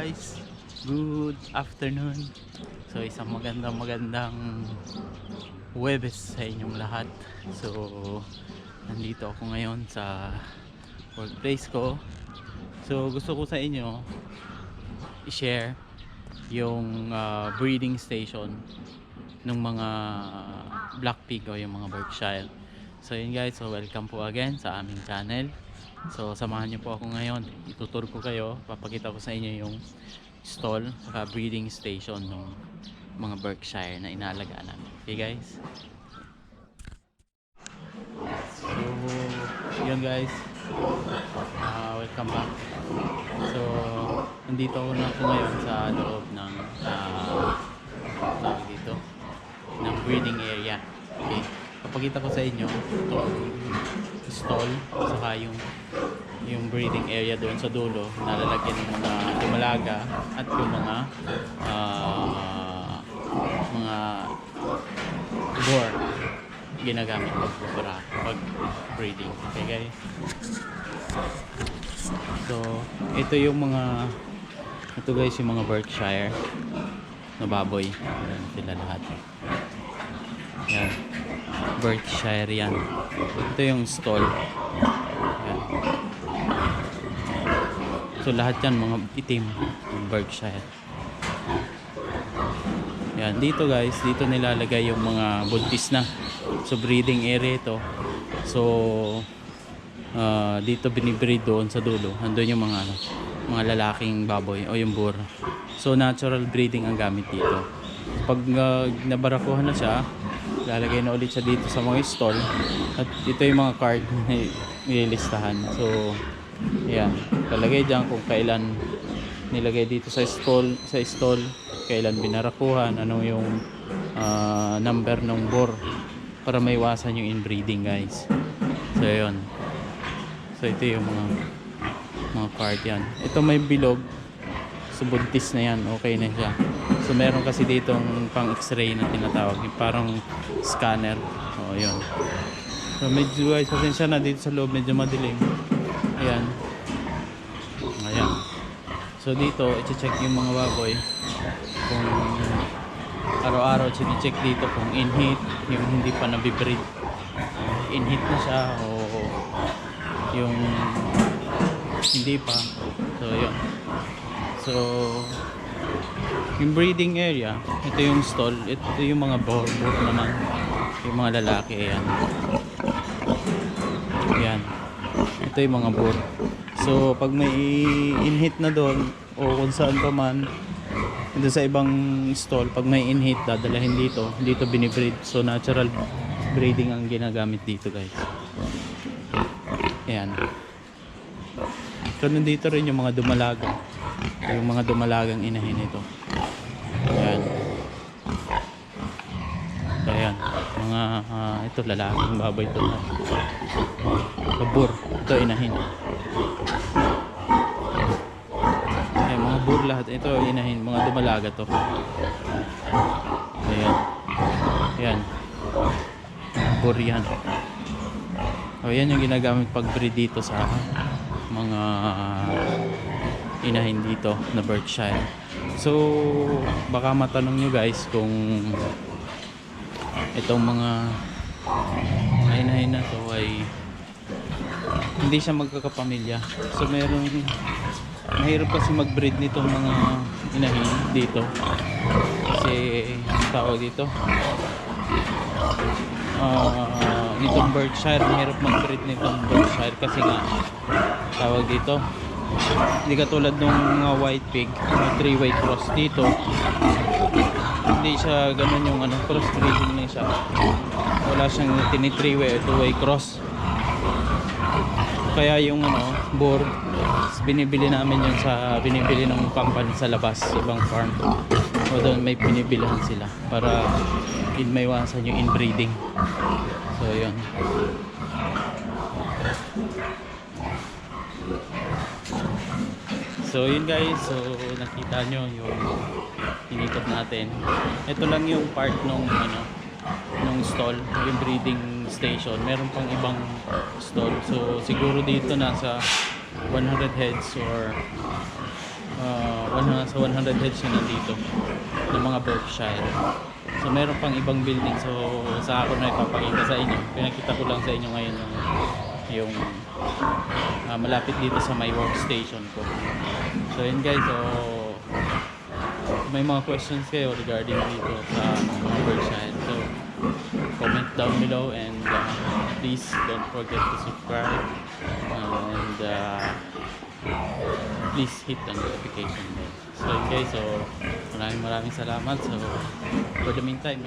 guys, good afternoon. So isang magandang Huwebes sa inyong lahat. So nandito ako ngayon sa workplace ko. So gusto ko sa inyo i-share yung breeding station ng mga black pig o yung mga Berkshire. So yun guys, so welcome po again sa aming channel. So samahan niyo po ako ngayon, itutur ko kayo, papakita ko sa inyo yung stall saka breeding station ng mga Berkshire na inaalagaan namin. Okay guys, so yun guys, welcome back. So nandito ako na ngayon sa loob ng tawag dito ng breeding area. Okay, papakita ko sa inyo itong stall saka yung breeding area doon sa dulo, nalalagyan ng mga dumalaga at yung mga boar ginagamit para pag breeding. Okay guys, so ito yung guys yung mga Berkshire na baboy. Yan sila lahat. Yan, Berkshire yan. Ito yung stall. Yan. So lahat yan mga itim, Berkshire. Yan, dito guys, dito nilalagay yung mga buntis na. So breeding area ito. So dito binibreed doon sa dulo. Andun yung mga lalaking baboy o yung boar. So natural breeding ang gamit dito. Pag nabarakuhan na siya, lalagay na ulit siya dito sa mga stall. At ito yung mga card na nililistahan. So yan, talagay dyan kung kailan nilagay dito sa stall, kailan binarakuhan, ano yung number ng boar para maiwasan yung inbreeding guys. So yun, so ito yung mga card yan. Ito may bilog, so buntis na yan, okay na siya. So meron kasi ditong pang x-ray na tinatawag, parang scanner. O yun, so medyo guys, pasensya na dito sa loob, medyo madilim. Ayan, ayan. So dito i-check yung mga baboy kung araw-araw, chine-check dito kung in-heat, yung hindi pa nabibreed, in-heat na siya o yung hindi pa. So yun, so yung breeding area, ito yung stall, ito yung mga boar naman, yung mga lalaki. Ayan, ayan, ito yung mga boar. So pag may in-heat na doon o kung saan pa man dito sa ibang stall, pag may in-heat dadalahin dito binibreed. So natural breeding ang ginagamit dito guys. Ayan, so nandito rin yung mga dumalaga, yung mga dumalagang inahin ito. Ayan, so ayan, mga ito lalaking baboy ito, kabur, ito inahin. Ayan, mga bur lahat ito inahin, mga dumalaga to. Ayan, ayan, bur yan. O yan yung ginagamit pag breed dito sa mga inahin dito na Berkshire. So baka matanong nyo guys kung itong mga inahin na to ay hindi siya magkakapamilya. So mahirap kasi mag-breed nitong mga inahin dito kasi tawag dito nitong Berkshire, mahirap mag-breed nitong Berkshire kasi nga tawag dito, hindi katulad ng mga white pig, three-way cross dito, hindi siya ganun yung cross breeding na siya, wala siyang tini-three-way o two-way cross. Kaya yung boar, binibili namin yun binibili ng company sa labas, ibang farm, o doon may binibilihan sila para maiwasan yung inbreeding. So yun, so yun guys, so nakita nyo yung inikot natin. Ito lang yung part nung stall, yung breeding station. Meron pang ibang stall, so siguro dito nasa 100 heads or sa 100 heads yun nandito ng mga Berkshire. So meron pang ibang building, so sa ako na ipapakita sa inyo. Pinakita ko lang sa inyo ngayon yung malapit dito sa my workstation ko. So yun guys, so may mga questions kayo regarding dito sa mga Berkshire, so comment down below, and please don't forget to subscribe, and please hit the notification bell. So yun guys, so maraming salamat. So for the meantime,